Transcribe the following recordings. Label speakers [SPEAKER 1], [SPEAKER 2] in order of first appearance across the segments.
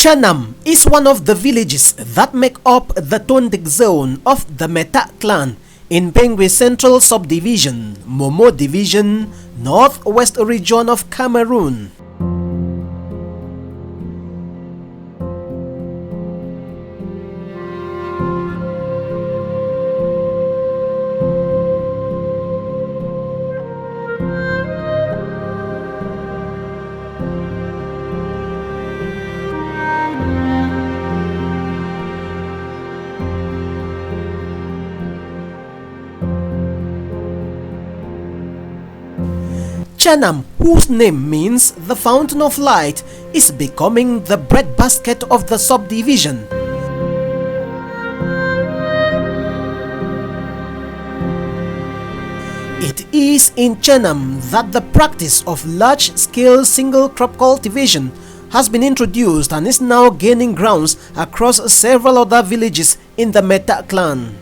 [SPEAKER 1] Chennam is one of the villages that make up the Tondik zone of the Meta clan in Ngwe Central Subdivision, Momo Division, Northwest region of Cameroon. Chenam, whose name means the fountain of light, is becoming the breadbasket of the subdivision. It is in Chenam that the practice of large-scale single-crop cultivation has been introduced and is now gaining grounds across several other villages in the Meta clan.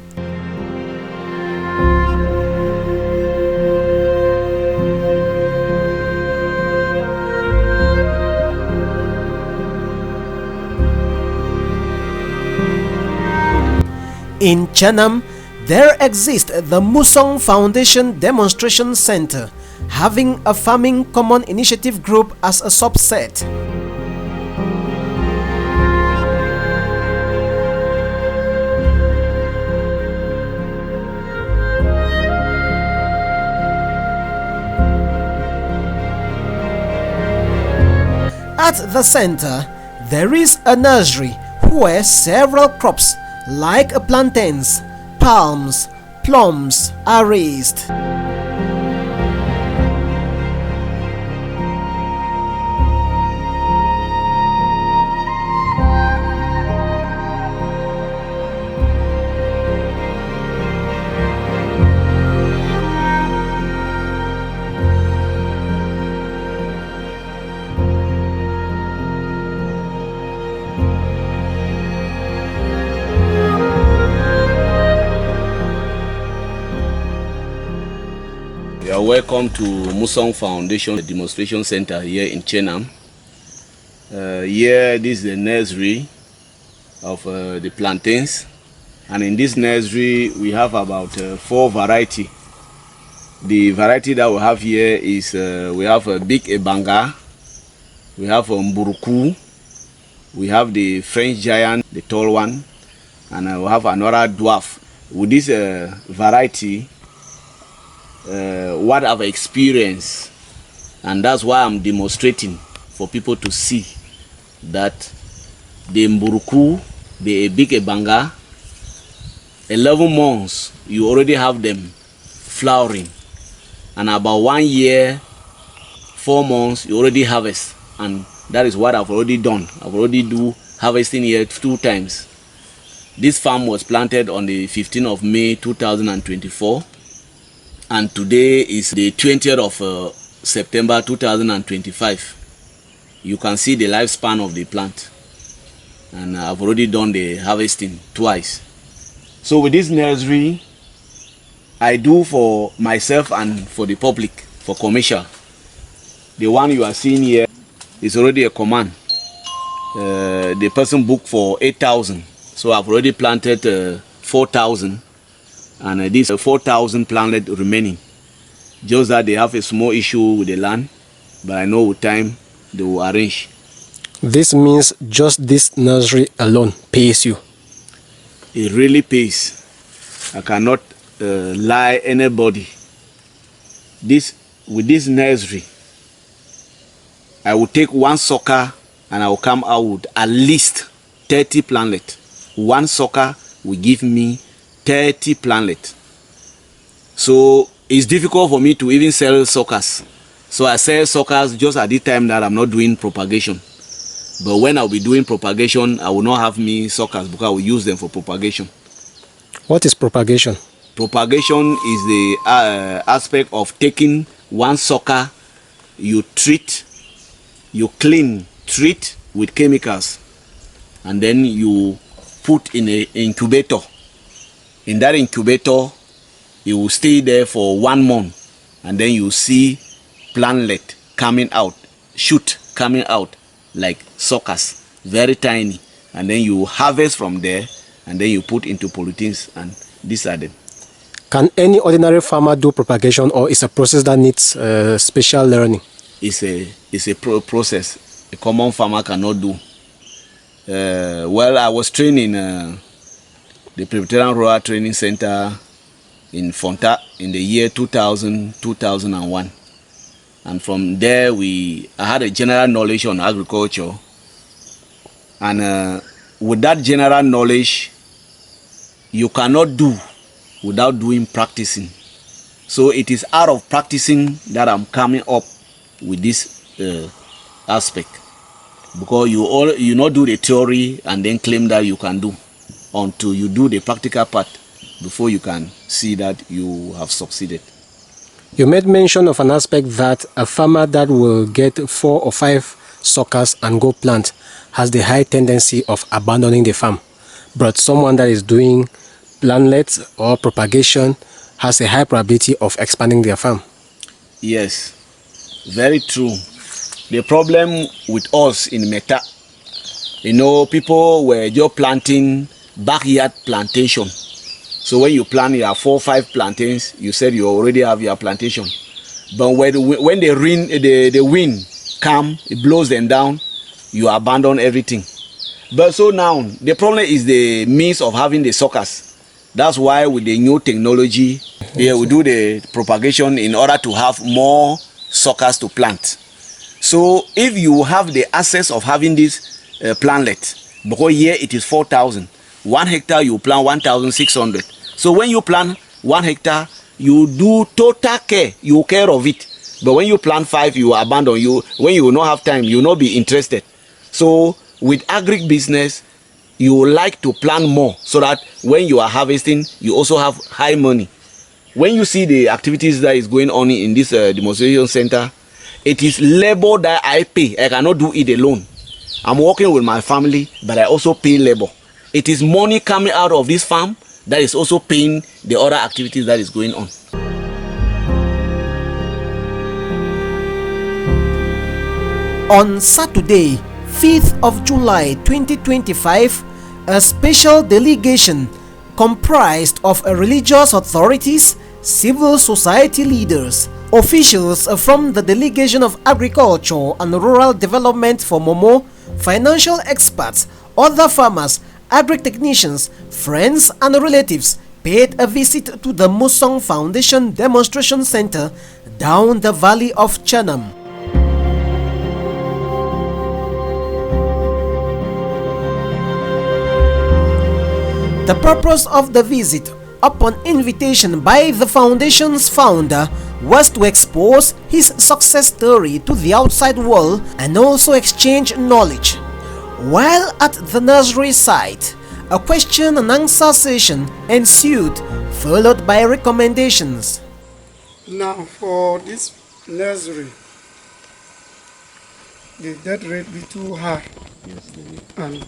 [SPEAKER 1] In Chenam, there exists the Musong Foundation Demonstration Center, having a farming common initiative group as a subset. At the center, there is a nursery where several crops like plantains, palms, plums are raised.
[SPEAKER 2] You are welcome to Musong Foundation Demonstration Center here in Chennam. Here, this is the nursery of the plantains, and in this nursery we have about 4 varieties. The variety that we have here is we have a big ebanga, we have a mburuku, we have the French giant, the tall one, and we have another dwarf. With this variety, what I've experienced, and that's why I'm demonstrating for people to see that the mburuku, the big ebanga, 11 months you already have them flowering, and about 1 year 4 months you already harvest, and that is what I've already done. I've already do harvesting here 2 times. This farm was planted on the 15th of May 2024. And today is the 20th of September 2025. You can see the lifespan of the plant. And I've already done the harvesting twice. So with this nursery, I do for myself and for the public, for commercial. The one you are seeing here is already a command. The person booked for 8,000. So I've already planted 4,000. And these 4,000 planted remaining. Just that they have a small issue with the land, but I know with time they will arrange.
[SPEAKER 3] This means just this nursery alone pays you.
[SPEAKER 2] It really pays. I cannot lie anybody. With this nursery, I will take 1 sucker and I will come out with at least 30 plantlets. 1 sucker will give me 30 plantlets. So it's difficult for me to even sell suckers. So I sell suckers just at the time that I'm not doing propagation. But when I'll be doing propagation, I will not have me suckers because I will use them for propagation.
[SPEAKER 3] What is propagation?
[SPEAKER 2] Propagation is the aspect of taking 1 sucker, you treat, you clean, treat with chemicals, and then you put in an incubator. In that incubator, it will stay there for 1 month, and then you see plantlet coming out, shoot coming out like suckers. very tiny, and then you harvest from there, and then you put into polythenes, and these are them.
[SPEAKER 3] Can any ordinary farmer do propagation, or is a process that needs special learning?
[SPEAKER 2] It's a process a common farmer cannot do. Well, I was trained in the Presbyterian Rural Training Center in Fonta in the year 2000-2001, and from there I had a general knowledge on agriculture, and with that general knowledge, you cannot do without doing practicing. So it is out of practicing that I'm coming up with this aspect, because you not do the theory and then claim that you can do until you do the practical part before you can see that you have succeeded.
[SPEAKER 3] You made mention of an aspect that a farmer that will get 4 or 5 suckers and go plant has the high tendency of abandoning the farm, but someone that is doing plantlets or propagation has a high probability of expanding their farm.
[SPEAKER 2] Yes, very true. The problem with us in Meta, people were just planting backyard plantation. So when you plant, you have 4 or 5 plantains, you said you already have your plantation. But when the wind comes, it blows them down, you abandon everything. But so now, the problem is the means of having the suckers. That's why with the new technology, we do the propagation in order to have more suckers to plant. So if you have the access of having this plantlet, because here it is 4,000, 1 hectare you plant 1,600. So when you plant 1 hectare, you do total care, you care of it. But when you plant 5, you abandon. When you will not have time, you will not be interested. So with agri business, you would like to plant more so that when you are harvesting, you also have high money. When you see the activities that is going on in this demonstration center, it is labor that I pay. I cannot do it alone. I'm working with my family, but I also pay labor. It is money coming out of this farm that is also paying the other activities that is going on.
[SPEAKER 1] On Saturday, 5th of July 2025, a special delegation comprised of religious authorities, civil society leaders, officials from the Delegation of Agriculture and Rural Development for Momo, financial experts, other farmers, agri-technicians, friends and relatives paid a visit to the Musong Foundation Demonstration Center down the valley of Chennam. The purpose of the visit, upon invitation by the foundation's founder, was to expose his success story to the outside world and also exchange knowledge. While at the nursery site, a question and answer session ensued, followed by recommendations.
[SPEAKER 4] Now for this nursery, the death rate be too high, and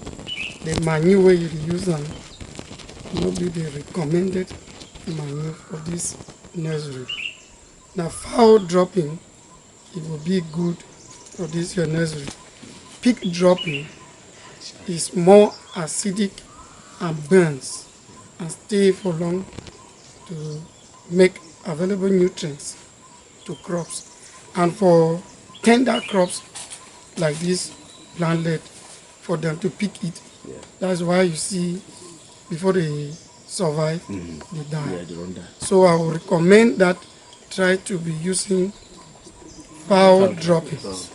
[SPEAKER 4] the manure you use and not be the recommended manure for this nursery. Now fowl dropping, it will be good for this your nursery. Pig dropping is more acidic and burns and stay for long to make available nutrients to crops. And for tender crops like this plantlet, for them to pick it, that's why you see before they survive, they die.
[SPEAKER 2] Yeah, they don't die.
[SPEAKER 4] So I would recommend that try to be using fowl droppings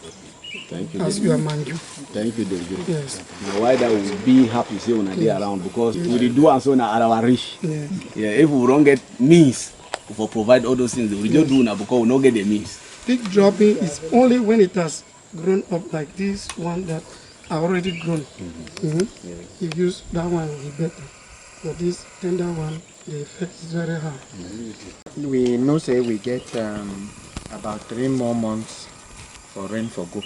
[SPEAKER 2] Thank you.
[SPEAKER 4] as your manure.
[SPEAKER 2] Thank you, David.
[SPEAKER 4] Yes.
[SPEAKER 2] Now why that will be happy say when I dey around, because we do and so now at our reach.
[SPEAKER 4] Yeah.
[SPEAKER 2] Yeah, if we don't get means for provide all those things, we just do now because we don't get the means.
[SPEAKER 4] Pig dropping is only when it has grown up like this one that are already grown. You use that one will be better. But this tender one, the effect is very high.
[SPEAKER 5] We know say we get about 3 more months for rain for go.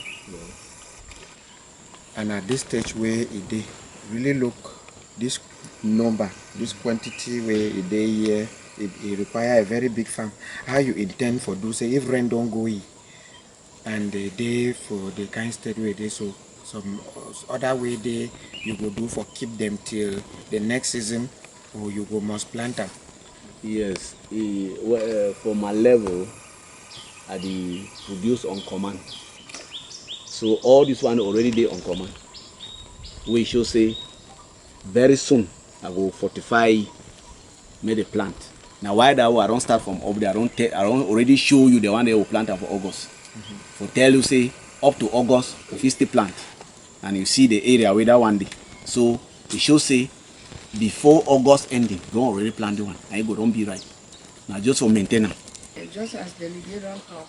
[SPEAKER 5] And at this stage where it dey really look this number, this quantity where it dey here, it require a very big farm. How you intend for do say if rain don't go in and the day for the kind state where they so some other way they you go do for keep them till the next season, or you go must plant them?
[SPEAKER 2] Yes, for my level, I dey produce on command. So all this one already dey on command. We should say very soon I go fortify make the plant. Now why that way I don't start from up there, I don't already show you the one they will plant for August. For tell you say up to August if you still plant and you see the area where that one day. So it should say before August ending, don't already plant the one. I go don't be right. Now just for maintenance.
[SPEAKER 6] Just as Delegation talk,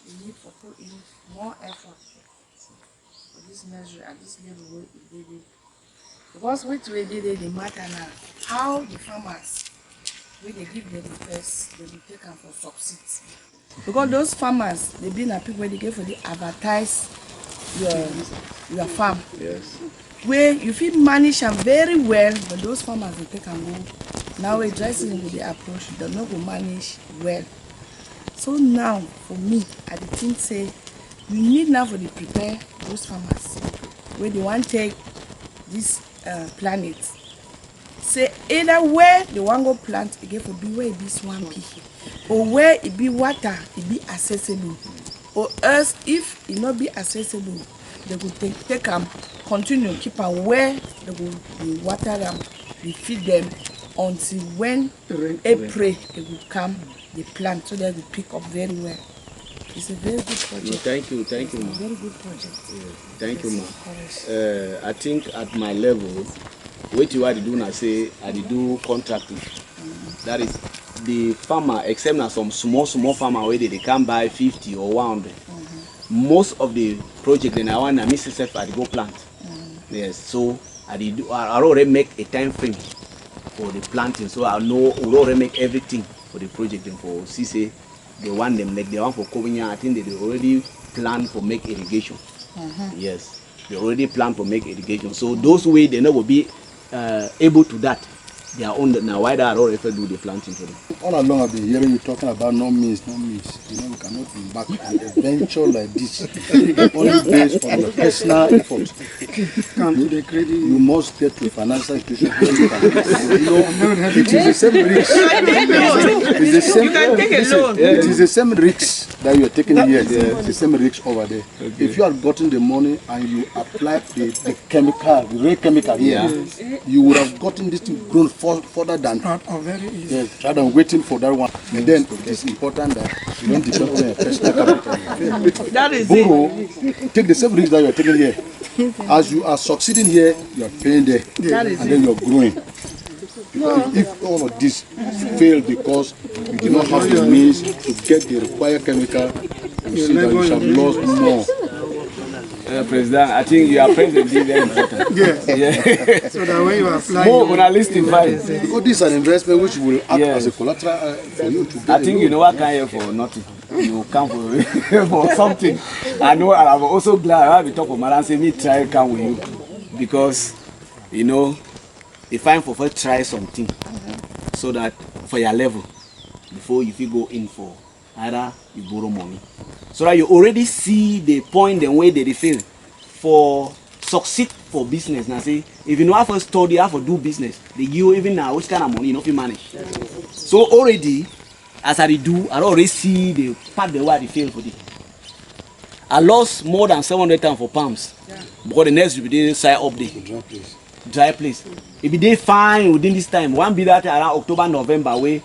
[SPEAKER 6] we need to put in more effort for this nursery at this level where it did it. Because which way did it, the matter now, how the farmers, when they give them the first, they will take them for subsidies. Because those farmers, they been a people where they get for the advertise your farm.
[SPEAKER 2] Yes.
[SPEAKER 6] Where you feel manage them very well, but those farmers they take and go. Now a dry season with the approach, they not go manage well. So now for me, I think say we need now for the prepare those farmers where they want to take this planet. Say either where they want to go plant again for be where it be swampy, or where it be water, it be accessible, or else if it not be accessible, they will take them, continue keep them where they will water them, they feed them until when April they will come, they plant so that they pick up very well. It's a very good project.
[SPEAKER 2] No, thank you, ma.
[SPEAKER 6] Very good project.
[SPEAKER 2] Yeah, thank you, ma. I think at my level, what you are doing, I say, I do contracting. That is the farmer, except now some small farmer where they can buy 50 or 100. Most of the project then I want to miss itself I go plant. Yes, so I already make a time frame for the planting, so I know we already make everything for the project and for CC. They want them like the one for Kovinya. I think they already plan for make irrigation. Yes, they already plan for make irrigation. So those way they know will be able to that. They are on the, now why they are already do the planting for them.
[SPEAKER 7] All along I've been hearing you talking about no means. You know, we cannot embark on a venture like this only based on your personal effort. You must get to a financial institution. It is the same risk. It is the same risk that you are taking here. It's the same risk over there. Okay. If you have gotten the money and you apply the chemical, the real chemical here, you would have gotten this thing grown further than
[SPEAKER 4] very easy.
[SPEAKER 7] Yes, rather than waiting for that one. And then it is important that you don't depend on your personal capital.
[SPEAKER 6] That is
[SPEAKER 7] it. Take the same risk that you are taking here. As you are succeeding here, you are paying there. And then you are growing. Because if all of this fail because you do not have the means to get the required chemical, you see that you shall lose more.
[SPEAKER 2] President, I think your president is very important.
[SPEAKER 4] Yes. So that when you apply,
[SPEAKER 2] more on a list in fine.
[SPEAKER 7] Because this is an investment which will act as a collateral for you to get.
[SPEAKER 2] I think you know what kind of for nothing. You come for something. I know, and I'm also glad I have to talk to Madam say me try come with you because you know it's fine for first try something so that for your level before you go in for either you borrow money. So that you already see the point and way they feel for succeed for business. Now say if you know how to study, how to do business, they give you even now which kind of money you know if you manage. So already as I do, I already see the part the way they feel for it. I lost more than 700 times for palms because the next will be side up there. Dry place. If they fine within this time, one be that around October, November where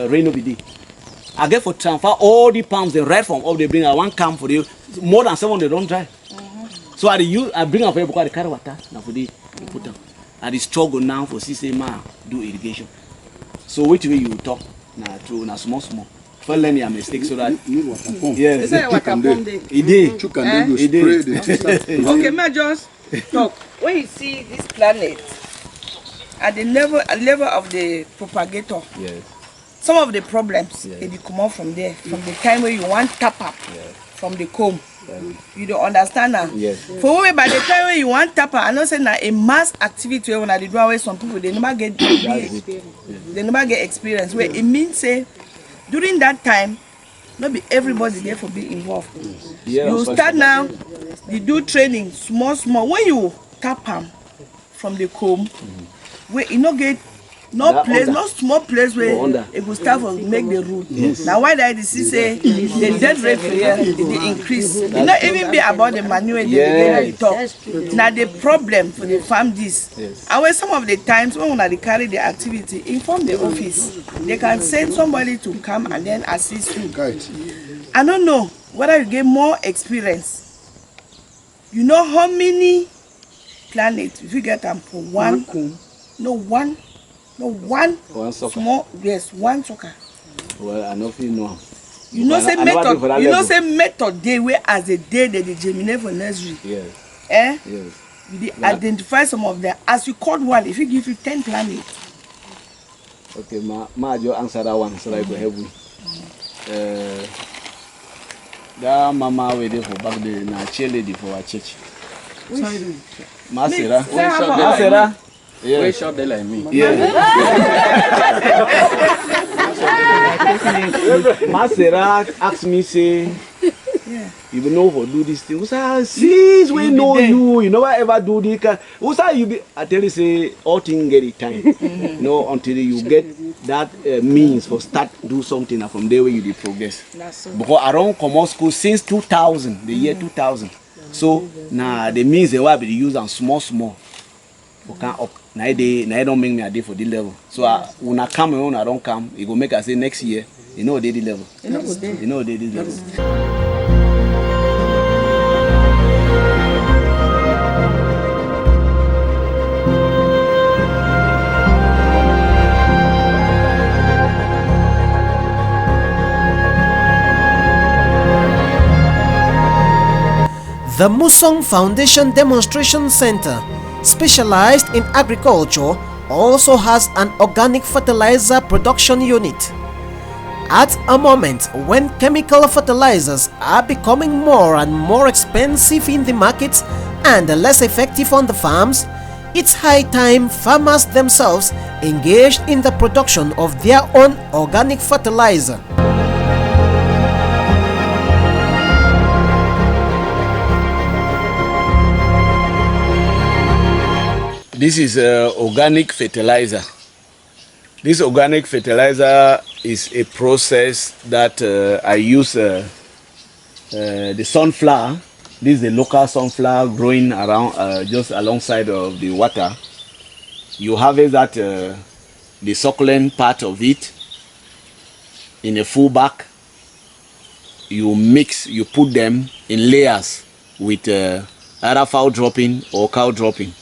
[SPEAKER 2] rain will be there. I get for transfer all the palms they right from up they bring. I want come for you more than 700 don't dry. So I bring up because I carry water now for the put them. I struggle now for CCMA do irrigation. So which way you talk now through now small. For learning a mistake so that
[SPEAKER 6] yes. Is that water pump day?
[SPEAKER 7] It did.
[SPEAKER 6] Okay, may I just talk. When you see this planet at the level of the propagator.
[SPEAKER 2] Yes.
[SPEAKER 6] Some of the problems they come out from there, from the time where you want tap up from the comb. You don't understand now.
[SPEAKER 2] Yes.
[SPEAKER 6] For me, by the time when you want tap up, I know say now a mass activity when I do away some people they never get they never get experience. Where it means say during that time Not be everybody there for be involved.
[SPEAKER 2] Yeah,
[SPEAKER 6] You start now, you do training small. When you tap them from the comb, where you no get no
[SPEAKER 2] That
[SPEAKER 6] place,
[SPEAKER 2] under.
[SPEAKER 6] no small place where
[SPEAKER 2] Go under.
[SPEAKER 6] it will start to make the root. Now why that is say the death rate for here it increase. It not even be about the manure they talk. Now the problem for the farm this. And when some of the times when they carry the activity, inform the office. They can send somebody to come and then assist you. I don't know whether you get more experience. You know how many planets if you get them for one comb? No one
[SPEAKER 2] sucker.
[SPEAKER 6] small, yes, one sucker.
[SPEAKER 2] Well, I know if you know.
[SPEAKER 6] You know say method. You know say method day where as a day that they germinate for nursery.
[SPEAKER 2] Yes.
[SPEAKER 6] Eh?
[SPEAKER 2] Yes.
[SPEAKER 6] You identify some of them. As you caught one, if you give you 10 planets.
[SPEAKER 2] Okay, ma just answer that one so that I go help you. That mama waiting for back there na cheerleader for our church. Masera. Yeah.
[SPEAKER 8] Way short like me.
[SPEAKER 2] Yeah. Masera asked me say, you know for do this thing. Usa, since we know you, you never ever do this. Usa, you be. I tell you say all things get it time. You know until you get that means for start do something and from there where you dey progress. Because I don't come out school since 2000, the year 2000. So now the means they will be using small. Okay, up. Now they don't make me a day for the level. So when I come and when I don't come, it go make us say next year, you know they the level. You know they the level.
[SPEAKER 1] The Musong Foundation Demonstration Center, specialized in agriculture, also has an organic fertilizer production unit. At a moment when chemical fertilizers are becoming more and more expensive in the markets and less effective on the farms, it's high time farmers themselves engaged in the production of their own organic fertilizer.
[SPEAKER 2] This is organic fertilizer. This organic fertilizer is a process that I use the sunflower. This is the local sunflower growing around just alongside of the water. You harvest that the succulent part of it in a full bag. You mix, you put them in layers with either fowl dropping or cow dropping.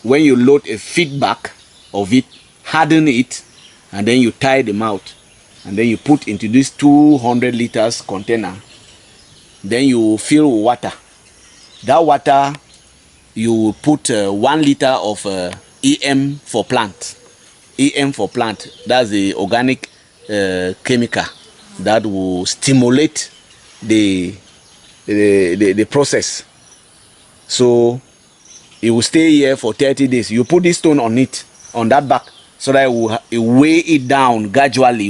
[SPEAKER 2] When you load a feedback of it, harden it, and then you tie them out, and then you put into this 200 liters container. Then you fill with water. That water you put 1 liter of EM for plant. EM for plant. That's the organic chemical that will stimulate the process. So it will stay here for 30 days. You put this stone on it, on that back, so that it will weigh it down gradually,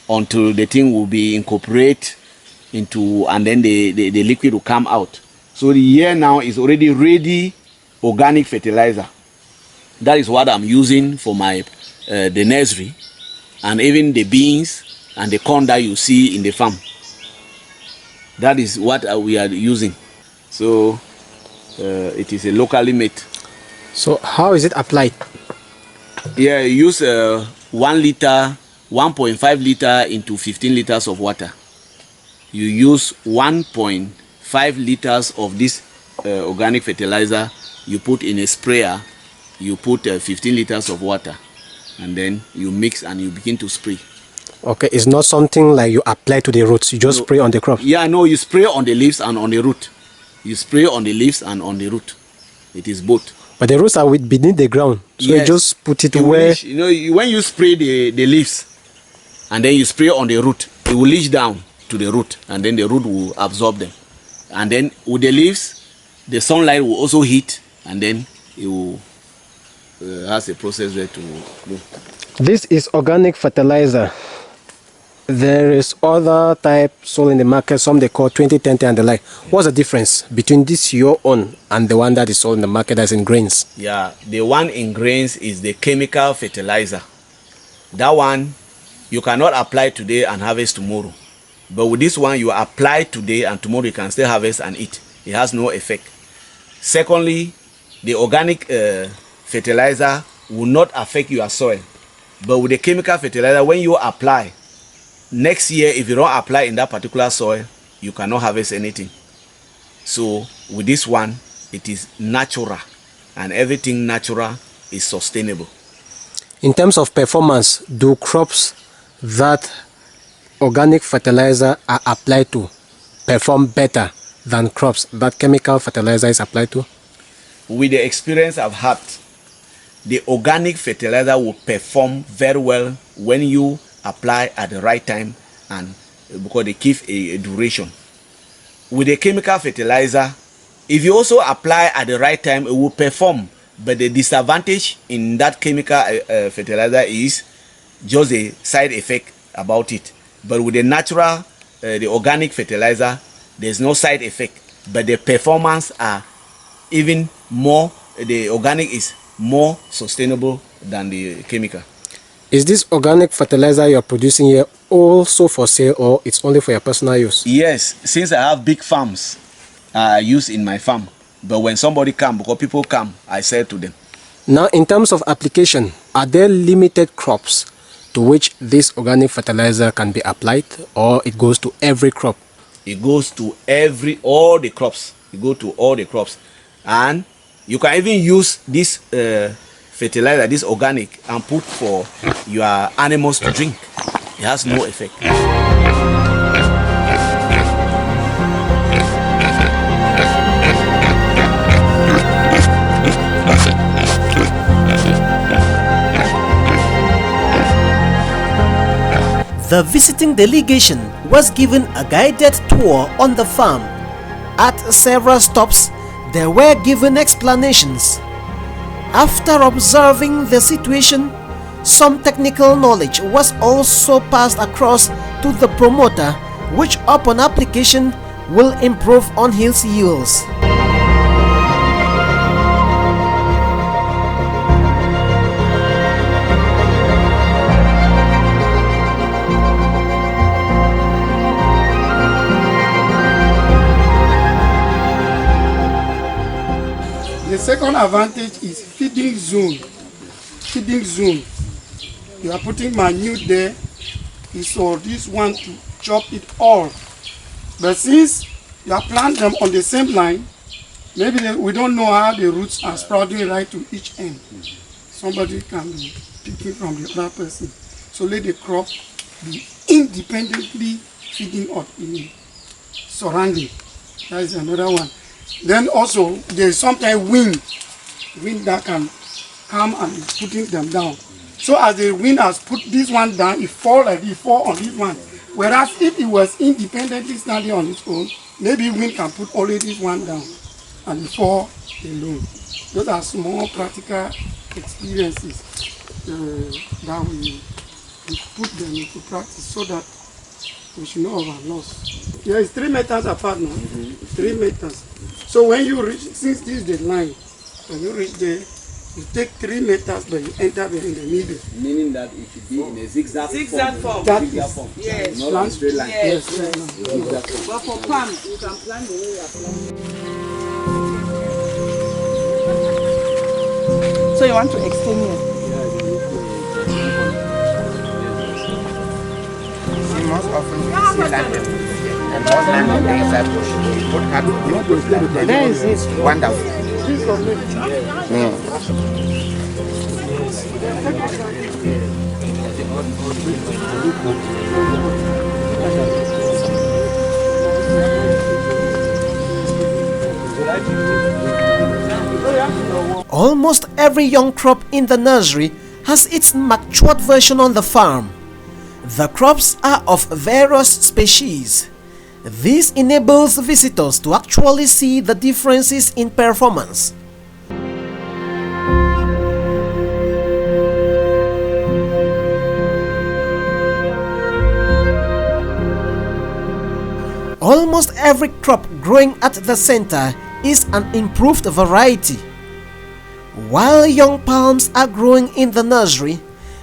[SPEAKER 2] until the thing will be incorporated into, and then the liquid will come out. So the here now is already ready organic fertilizer. That is what I'm using for my the nursery, and even the beans and the corn that you see in the farm. That is what we are using. So it is a locally made.
[SPEAKER 3] So how is it applied?
[SPEAKER 2] Yeah, you use 1 liter, 1.5 liter into 15 liters of water. You use 1.5 liters of this organic fertilizer. You put in a sprayer. You put 15 liters of water, and then you mix and you begin to spray.
[SPEAKER 3] Okay, it's not something like you apply to the roots. You just spray on the crop.
[SPEAKER 2] Yeah, no, you spray on the leaves and on the root. You spray on the leaves and on the root. It is both.
[SPEAKER 3] But the roots are beneath the ground, so
[SPEAKER 2] yes.
[SPEAKER 3] You just put it
[SPEAKER 2] where
[SPEAKER 3] where.
[SPEAKER 2] You know, when you spray the leaves, and then you spray on the root, it will leach down to the root, and then the root will absorb them. And then with the leaves, the sunlight will also hit, and then it will has a process where to go.
[SPEAKER 3] This is organic fertilizer. There is other type sold in the market, some they call 2010 and the like. What's the difference between this your own and the one that is sold in the market that's in grains?
[SPEAKER 2] Yeah, the one in grains is the chemical fertilizer. That one you cannot apply today and harvest tomorrow. But with this one, you apply today and tomorrow you can still harvest and eat. It has no effect. Secondly, the organic fertilizer will not affect your soil. But with the chemical fertilizer, when you apply, next year, if you don't apply in that particular soil, you cannot harvest anything. So with this one, it is natural, and everything natural is sustainable.
[SPEAKER 3] In terms of performance, do crops that organic fertilizer are applied to perform better than crops that chemical fertilizer is applied to?
[SPEAKER 2] With the experience I've had, the organic fertilizer will perform very well when you apply at the right time, and because they give a duration. With the chemical fertilizer, if you also apply at the right time, it will perform. But the disadvantage in that chemical fertilizer is just a side effect about it. But with the natural, the organic fertilizer, there's no side effect. But the performance are even more, the organic is more sustainable than the chemical.
[SPEAKER 3] Is this organic fertilizer you're producing here also for sale, or it's only for your personal use?
[SPEAKER 2] Yes, since I have big farms, I use in my farm. But when somebody come, because people come, I sell to them.
[SPEAKER 3] Now, in terms of application, are there limited crops to which this organic fertilizer can be applied, or it goes to every crop?
[SPEAKER 2] It goes to all the crops. It goes to all the crops. And you can even use this fertilizer, this organic, and put for your animals to drink. It has no effect.
[SPEAKER 1] The visiting delegation was given a guided tour on the farm. At several stops, they were given explanations. After observing the situation, some technical knowledge was also passed across to the promoter, which upon application will improve on his yields.
[SPEAKER 4] The second advantage is feeding zone. Feeding zone. You are putting manure there, is for this one to chop it all. But since you are planting them on the same line, maybe we don't know how the roots are sprouting right to each end. Somebody can be picking from the other person. So let the crop be independently feeding on the surrounding. That is another one. Then also there is sometimes wind that can come and is putting them down. So as the wind has put this one down, it fall like it fall on this one. Whereas if it was independently standing on its own, maybe wind can put only this one down and it fall alone. Those are small practical experiences that we put them into practice so that we should know our loss. Yeah, it's 3 meters apart now. 3 meters. So when you reach, since this is the line, when you reach there, you take 3 meters, but you enter there in the middle.
[SPEAKER 2] Meaning that it should be in a zigzag form.
[SPEAKER 4] That
[SPEAKER 2] Zigzag
[SPEAKER 4] is,
[SPEAKER 2] form.
[SPEAKER 6] Yes.
[SPEAKER 2] Not a straight line.
[SPEAKER 6] Yes.
[SPEAKER 4] straight line.
[SPEAKER 2] Zigzag form.
[SPEAKER 6] But for palm, you can plant the way you are planting. So you want to extend here?
[SPEAKER 5] See, most often we see that and most times on the inside bush, we put hard wood. There is it. Wonderful.
[SPEAKER 1] Almost every young crop in the nursery has its matured version on the farm. The crops are of various species. This enables visitors to actually see the differences in performance. Almost every crop growing at the center is an improved variety. While young palms are growing in the nursery,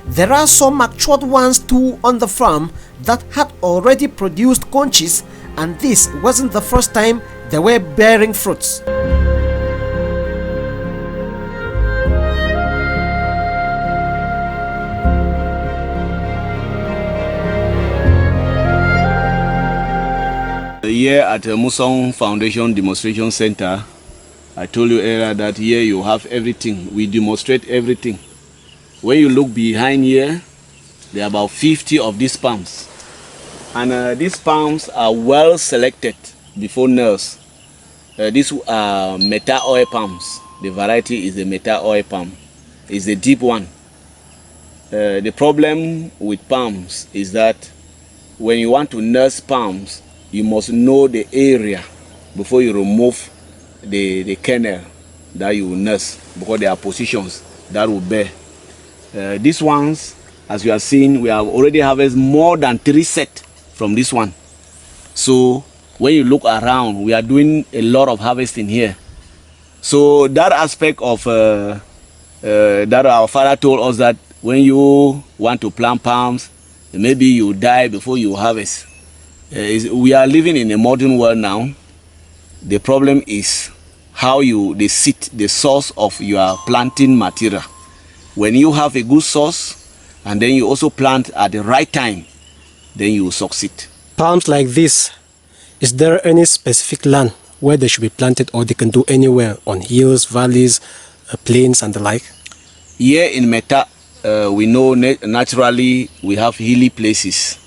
[SPEAKER 1] there are some matured ones too on the farm that had already produced conches, and this wasn't the first time they were bearing fruits.
[SPEAKER 2] Here at Musong Foundation Demonstration Center, I told you earlier that here you have everything. We demonstrate everything. When you look behind here, there are about 50 of these palms. And these palms are well selected before nurse. These are metal oil palms. The variety is the metal oil palm. It's a deep one. The problem with palms is that when you want to nurse palms, you must know the area before you remove the kernel that you will nurse, because there are positions that will bear. These ones, as you are seeing, we have already harvested more than 3 sets from this one. So when you look around, we are doing a lot of harvesting here. So that aspect of that our father told us that when you want to plant palms, maybe you die before you harvest. We are living in a modern world now. The problem is how the source of your planting material. When you have a good source and then you also plant at the right time, then you will succeed.
[SPEAKER 3] Palms like this, is there any specific land where they should be planted, or they can do anywhere on hills, valleys, plains and the like?
[SPEAKER 2] Here in Meta, we know naturally we have hilly places.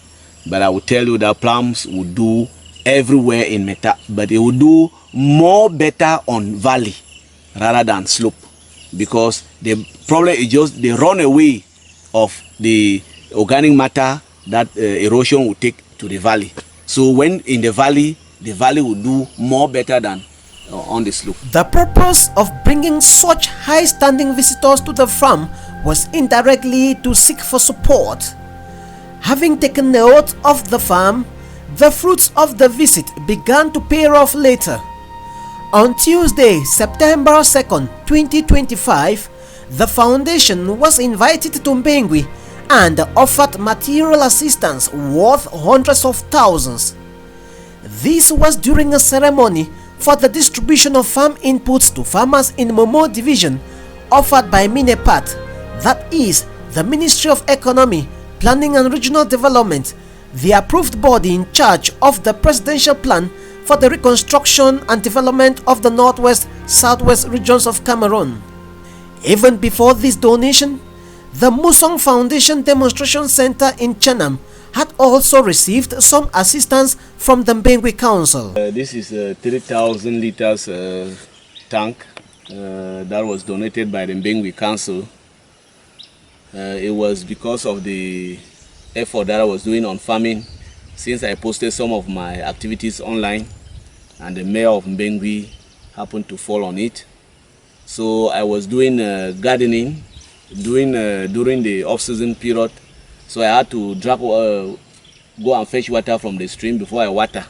[SPEAKER 2] But I will tell you that palms will do everywhere in Meta, but it will do more better on valley rather than slope, because the problem is just the runaway of the organic matter that erosion will take to the valley. So when in the valley will do more better than on the slope.
[SPEAKER 1] The purpose of bringing such high-standing visitors to the farm was indirectly to seek for support. Having taken note of the farm, the fruits of the visit began to pay off later. On Tuesday, September 2nd, 2025, the foundation was invited to Ngwe and offered material assistance worth hundreds of thousands. This was during a ceremony for the distribution of farm inputs to farmers in Momo Division offered by MINEPAT, that is, the Ministry of Economy, Planning and Regional Development, the approved body in charge of the presidential plan for the reconstruction and development of the northwest, southwest regions of Cameroon. Even before this donation, the Musong Foundation Demonstration Center in Chennam had also received some assistance from the Ngwe Council.
[SPEAKER 2] This is a 3,000 liters tank that was donated by the Ngwe Council. It was because of the effort that I was doing on farming, since I posted some of my activities online and the mayor of Ngwe happened to fall on it. So I was doing gardening during the off-season period. So I had to go and fetch water from the stream before I water.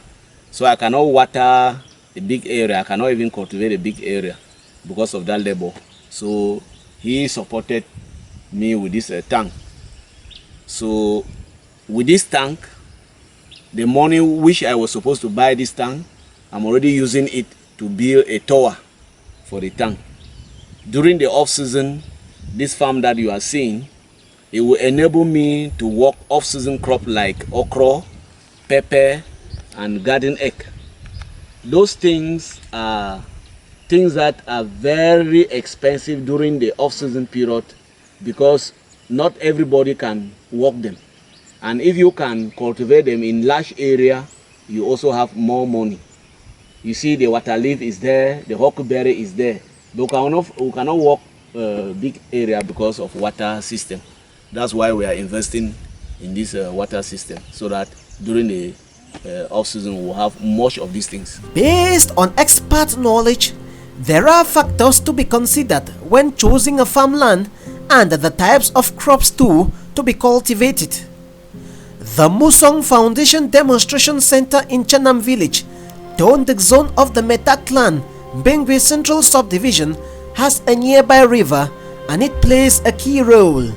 [SPEAKER 2] So I cannot water a big area, I cannot even cultivate a big area because of that labor. So he supported me with this tank. So with this tank, the money which I was supposed to buy this tank, I'm already using it to build a tower for the tank. During the off-season, this farm that you are seeing, it will enable me to work off-season crop like okra, pepper, and garden egg. Those things are things that are very expensive during the off-season period, because not everybody can work them. And if you can cultivate them in large area, you also have more money. You see, the water leaf is there, the huckleberry is there. But we cannot work big area because of water system. That's why we are investing in this water system, so that during the off-season we'll have much of these things.
[SPEAKER 1] Based on expert knowledge, there are factors to be considered when choosing a farmland and the types of crops too to be cultivated. The Musong Foundation Demonstration Center in Chenam village, Dondek zone of the Meta clan, Ngwe Central Subdivision, has a nearby river and it plays a key role.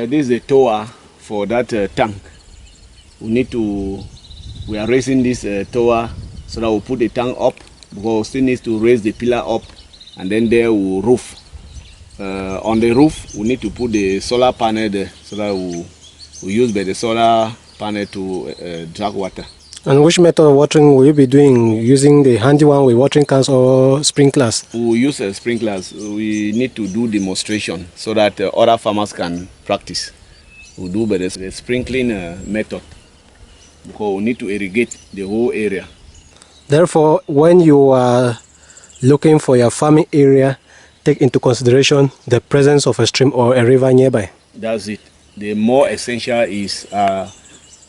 [SPEAKER 2] This is a tower for that tank. We are raising this tower so that we'll put the tank up, because we still need to raise the pillar up, and then there we'll roof. On the roof, we need to put the solar panel there so that we'll use by the solar panel to drag water.
[SPEAKER 3] And which method of watering will you be doing, using the handy one with watering cans or sprinklers?
[SPEAKER 2] We'll use sprinklers. We need to do demonstration so that other farmers can practice. We'll do by the sprinkling method, because we need to irrigate the whole area.
[SPEAKER 3] Therefore, when you are looking for your farming area, take into consideration the presence of a stream or a river nearby.
[SPEAKER 2] That's it. The more essential is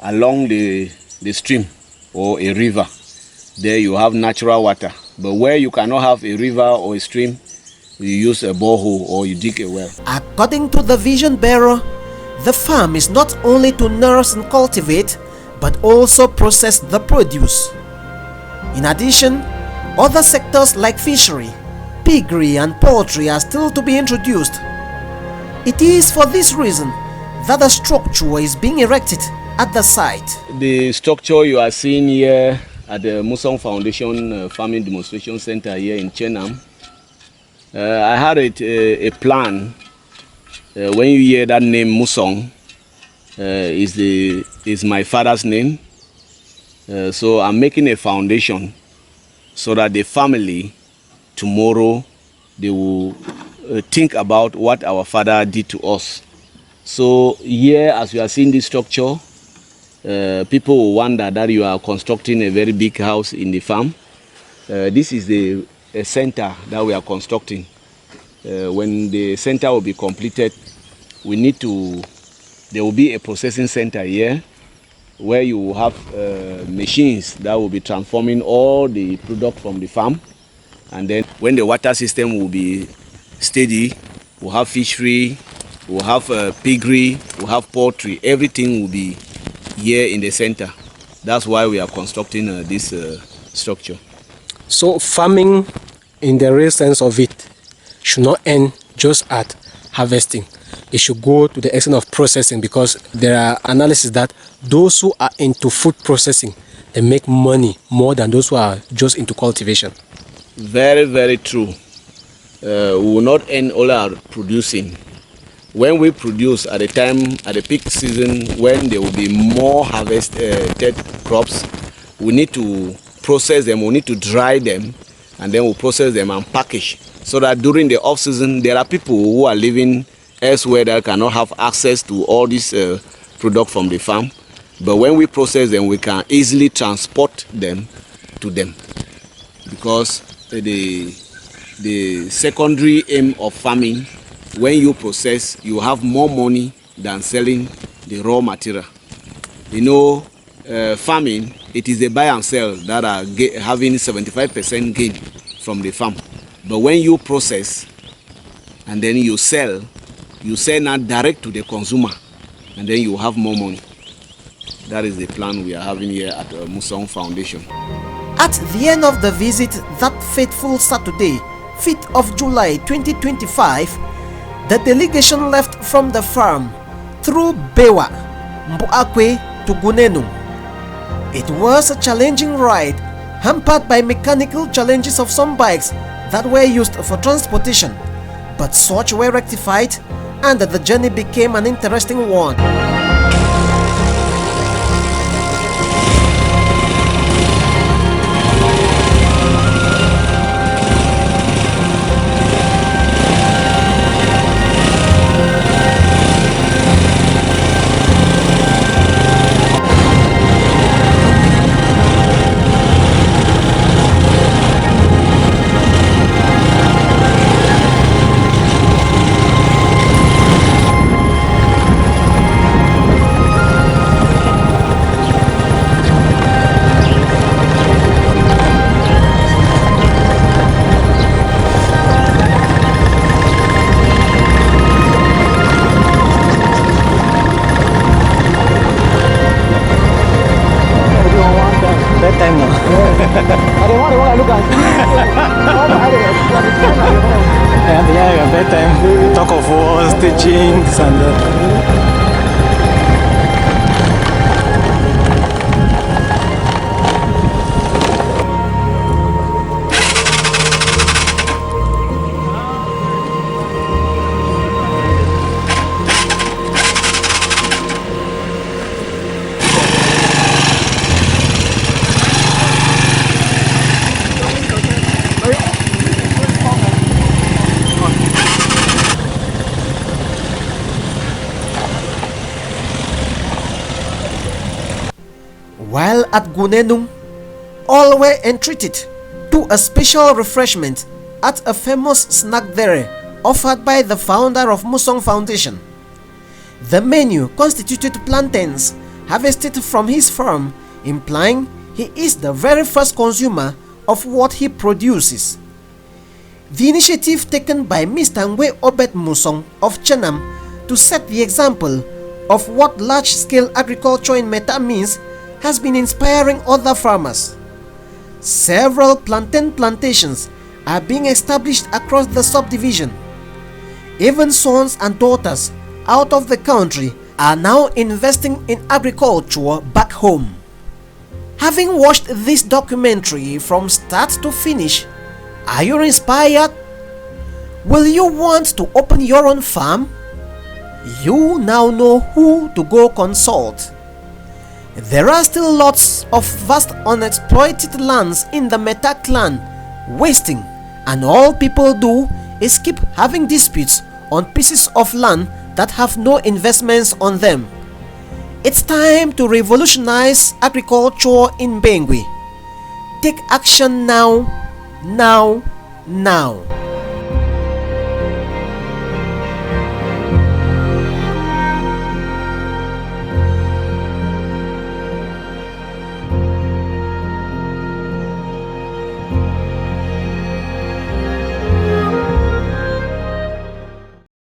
[SPEAKER 2] along the stream or a river. There you have natural water. But where you cannot have a river or a stream, you use a borehole or you dig a well.
[SPEAKER 1] According to the vision bearer, the farm is not only to nurse and cultivate, but also process the produce. In addition, other sectors like fishery, piggery and poultry are still to be introduced. It is for this reason that the structure is being erected at the site.
[SPEAKER 2] The structure you are seeing here at the Musong Foundation Farming Demonstration Center here in Chennam, I had a plan. When you hear that name Musong, is my father's name. So I'm making a foundation so that the family tomorrow they will think about what our father did to us. So here, as you are seeing this structure, people will wonder that you are constructing a very big house in the farm. This is the center that we are constructing. When the center will be completed, there will be a processing center here where you will have machines that will be transforming all the product from the farm. And then when the water system will be steady, we'll have fishery, we'll have piggery, we'll have poultry. Everything will be here in the center. That's why we are constructing this structure.
[SPEAKER 3] So farming, in the real sense of it, should not end just at harvesting. It should go to the extent of processing, because there are analyses that those who are into food processing, they make money more than those who are just into cultivation.
[SPEAKER 2] Very, very true. We will not end all our producing. When we produce at the peak season, when there will be more harvested crops, we need to process them, we need to dry them, and then we'll process them and package. So that during the off season, there are people who are living elsewhere that cannot have access to all this product from the farm. But when we process them, we can easily transport them to them. Because the secondary aim of farming, when you process, you have more money than selling the raw material. You know, farming, it is the buy and sell that are having 75% gain from the farm. But when you process and then you sell now direct to the consumer, and then you have more money. That is the plan we are having here at the Musong Foundation.
[SPEAKER 1] At the end of the visit that fateful Saturday, 5th of July 2025, the delegation left from the farm through Bewa, Mbuakwe to Gunenu. It was a challenging ride, hampered by mechanical challenges of some bikes that were used for transportation, but such were rectified and the journey became an interesting one. While at Gunenung, all were entreated to a special refreshment at a famous snack there offered by the founder of Musong Foundation. The menu constituted plantains harvested from his farm, implying he is the very first consumer of what he produces. The initiative taken by Mr. Ngwe Obed Musong of Chenam to set the example of what large-scale agriculture in Meta means has been inspiring other farmers. Several plantain plantations are being established across the subdivision. Even sons and daughters out of the country are now investing in agriculture back home. Having watched this documentary from start to finish, are you inspired? Will you want to open your own farm? You now know who to go consult. There are still lots of vast unexploited lands in the Meta clan wasting, and all people do is keep having disputes on pieces of land that have no investments on them. It's time to revolutionize agriculture in Ngwe. Take action now, now, now.